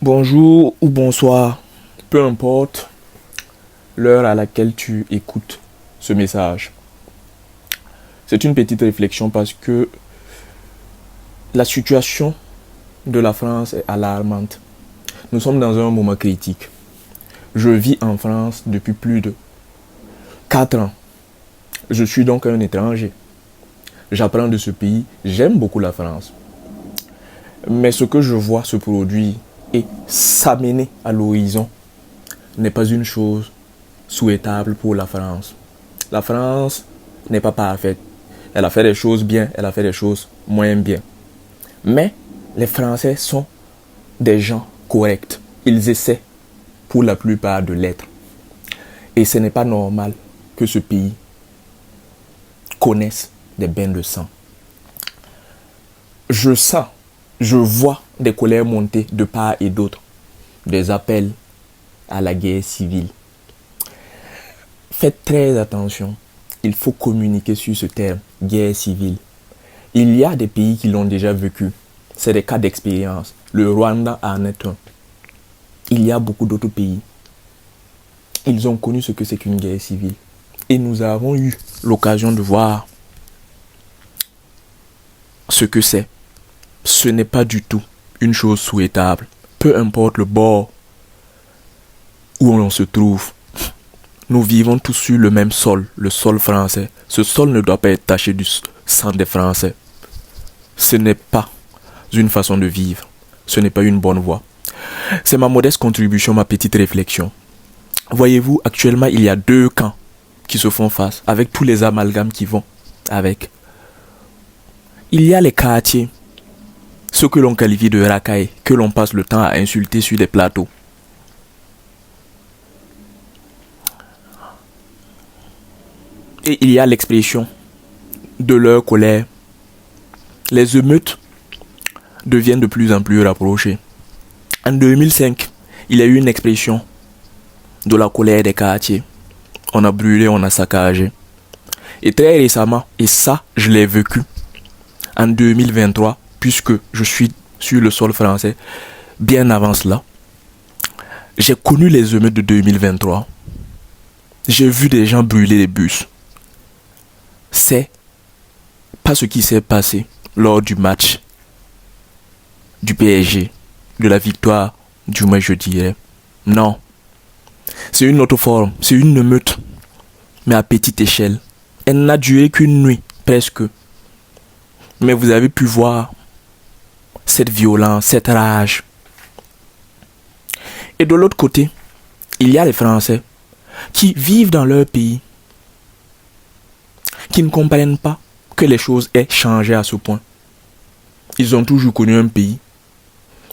Bonjour ou bonsoir, peu importe l'heure à laquelle tu écoutes ce message. C'est une petite réflexion parce que la situation de la France est alarmante. Nous sommes dans un moment critique. Je vis en France depuis plus de 4 ans. Je suis donc un étranger. J'apprends de ce pays. J'aime beaucoup la France. Mais ce que je vois se produire et s'amener à l'horizon n'est pas une chose souhaitable pour la France. La France n'est pas parfaite. Elle a fait des choses bien, elle a fait des choses moins bien. Mais les Français sont des gens corrects. Ils essaient pour la plupart de l'être. Et ce n'est pas normal que ce pays connaisse des bains de sang. Je vois des colères monter de part et d'autre, des appels à la guerre civile. Faites très attention, il faut communiquer sur ce terme, guerre civile. Il y a des pays qui l'ont déjà vécu, c'est des cas d'expérience. Le Rwanda en est un. Il y a beaucoup d'autres pays. Ils ont connu ce que c'est qu'une guerre civile. Et nous avons eu l'occasion de voir ce que c'est. Ce n'est pas du tout une chose souhaitable. Peu importe le bord où on se trouve. Nous vivons tous sur le même sol, le sol français. Ce sol ne doit pas être taché du sang des Français. Ce n'est pas une façon de vivre. Ce n'est pas une bonne voie. C'est ma modeste contribution, ma petite réflexion. Voyez-vous, actuellement, il y a 2 camps qui se font face, avec tous les amalgames qui vont avec. Il y a les quartiers, ceux que l'on qualifie de racailles, que l'on passe le temps à insulter sur des plateaux. Et il y a l'expression de leur colère. Les émeutes deviennent de plus en plus rapprochées. En 2005, il y a eu une expression de la colère des quartiers. On a brûlé, on a saccagé. Et très récemment, et ça, je l'ai vécu en 2023, puisque je suis sur le sol français, bien avant cela. J'ai connu les émeutes de 2023. J'ai vu des gens brûler des bus. C'est pas ce qui s'est passé lors du match du PSG, de la victoire, du moins je dirais. Non. C'est une autre forme, c'est une émeute, mais à petite échelle. Elle n'a duré qu'une nuit, presque. Mais vous avez pu voir cette violence, cette rage. Et de l'autre côté, il y a les Français qui vivent dans leur pays, qui ne comprennent pas que les choses aient changé à ce point. Ils ont toujours connu un pays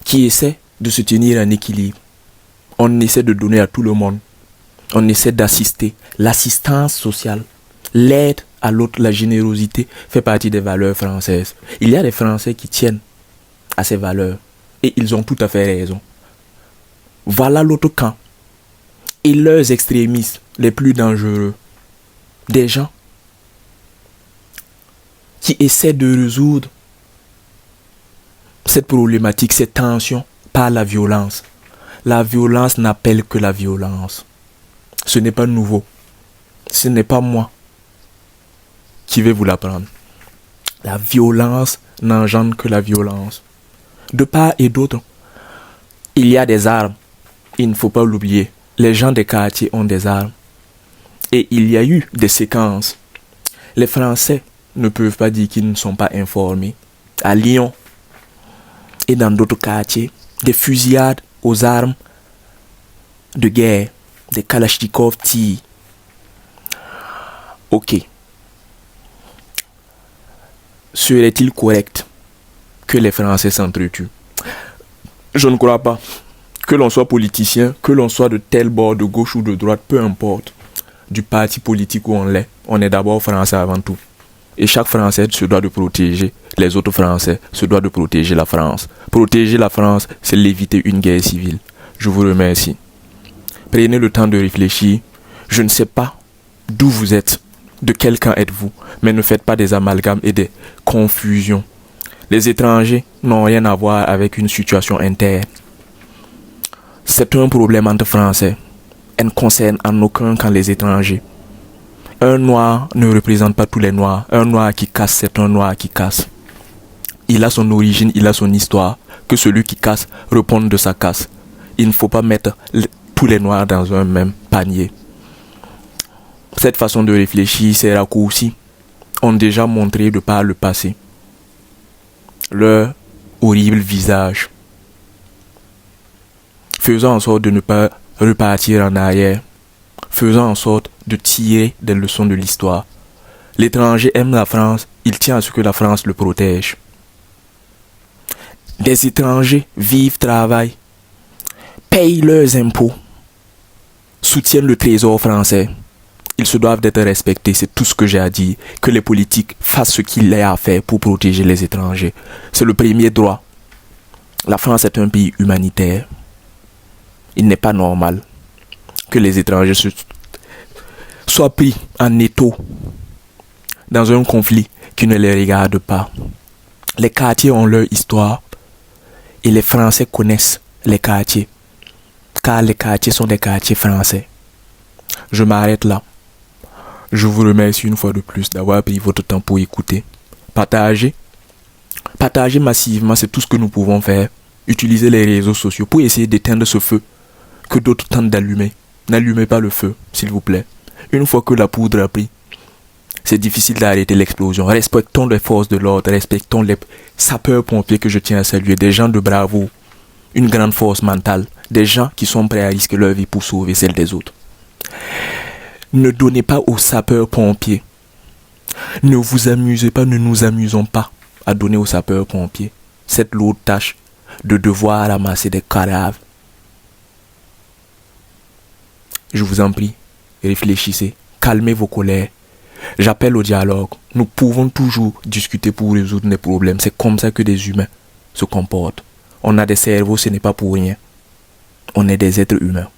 qui essaie de se tenir en équilibre. On essaie de donner à tout le monde. On essaie d'assister. L'assistance sociale, l'aide à l'autre, la générosité fait partie des valeurs françaises. Il y a des Français qui tiennent à ces valeurs. Et ils ont tout à fait raison. Voilà l'autre camp. Et leurs extrémistes les plus dangereux. Des gens qui essaient de résoudre cette problématique, cette tension par la violence. La violence n'appelle que la violence. Ce n'est pas nouveau. Ce n'est pas moi qui vais vous l'apprendre. La violence n'engendre que la violence. De part et d'autre, il y a des armes. Il ne faut pas l'oublier. Les gens des quartiers ont des armes. Et il y a eu des séquences. Les Français ne peuvent pas dire qu'ils ne sont pas informés. À Lyon et dans d'autres quartiers, des fusillades aux armes de guerre, des Kalachnikov tirent. Ok. Serait-il correct que les Français s'entretuent? Je ne crois pas. Que l'on soit politicien, que l'on soit de tel bord, de gauche ou de droite, peu importe, du parti politique où on est d'abord Français avant tout. Et chaque Français se doit de protéger les autres Français, se doit de protéger la France. Protéger la France, c'est l'éviter une guerre civile. Je vous remercie. Prenez le temps de réfléchir. Je ne sais pas d'où vous êtes, de quel camp êtes-vous, mais ne faites pas des amalgames et des confusions. Les étrangers n'ont rien à voir avec une situation interne. C'est un problème entre Français. Elle ne concerne en aucun cas les étrangers. Un noir ne représente pas tous les noirs. Un noir qui casse, c'est un noir qui casse. Il a son origine, il a son histoire. Que celui qui casse réponde de sa casse. Il ne faut pas mettre tous les noirs dans un même panier. Cette façon de réfléchir, ces raccourcis, ont déjà montré de par le passé leur horrible visage. Faisant en sorte de ne pas repartir en arrière. Faisant en sorte de tirer des leçons de l'histoire. L'étranger aime la France, il tient à ce que la France le protège. Des étrangers vivent, travaillent, payent leurs impôts, soutiennent le trésor français. Ils se doivent d'être respectés, c'est tout ce que j'ai à dire. Que les politiques fassent ce qu'il y a à faire pour protéger les étrangers. C'est le premier droit. La France est un pays humanitaire. Il n'est pas normal que les étrangers soient pris en étau dans un conflit qui ne les regarde pas. Les quartiers ont leur histoire et les Français connaissent les quartiers, car les quartiers sont des quartiers français. Je m'arrête là. Je vous remercie une fois de plus d'avoir pris votre temps pour écouter. Partagez massivement, c'est tout ce que nous pouvons faire. Utilisez les réseaux sociaux pour essayer d'éteindre ce feu que d'autres tentent d'allumer. N'allumez pas le feu, s'il vous plaît. Une fois que la poudre a pris, c'est difficile d'arrêter l'explosion. Respectons les forces de l'ordre, respectons les sapeurs-pompiers que je tiens à saluer, des gens de bravoure, une grande force mentale, des gens qui sont prêts à risquer leur vie pour sauver celle des autres. Ne donnez pas aux sapeurs-pompiers. Ne vous amusez pas, ne nous amusons pas à donner aux sapeurs-pompiers cette lourde tâche de devoir ramasser des cadavres. Je vous en prie, réfléchissez, calmez vos colères. J'appelle au dialogue. Nous pouvons toujours discuter pour résoudre des problèmes. C'est comme ça que des humains se comportent. On a des cerveaux, ce n'est pas pour rien. On est des êtres humains.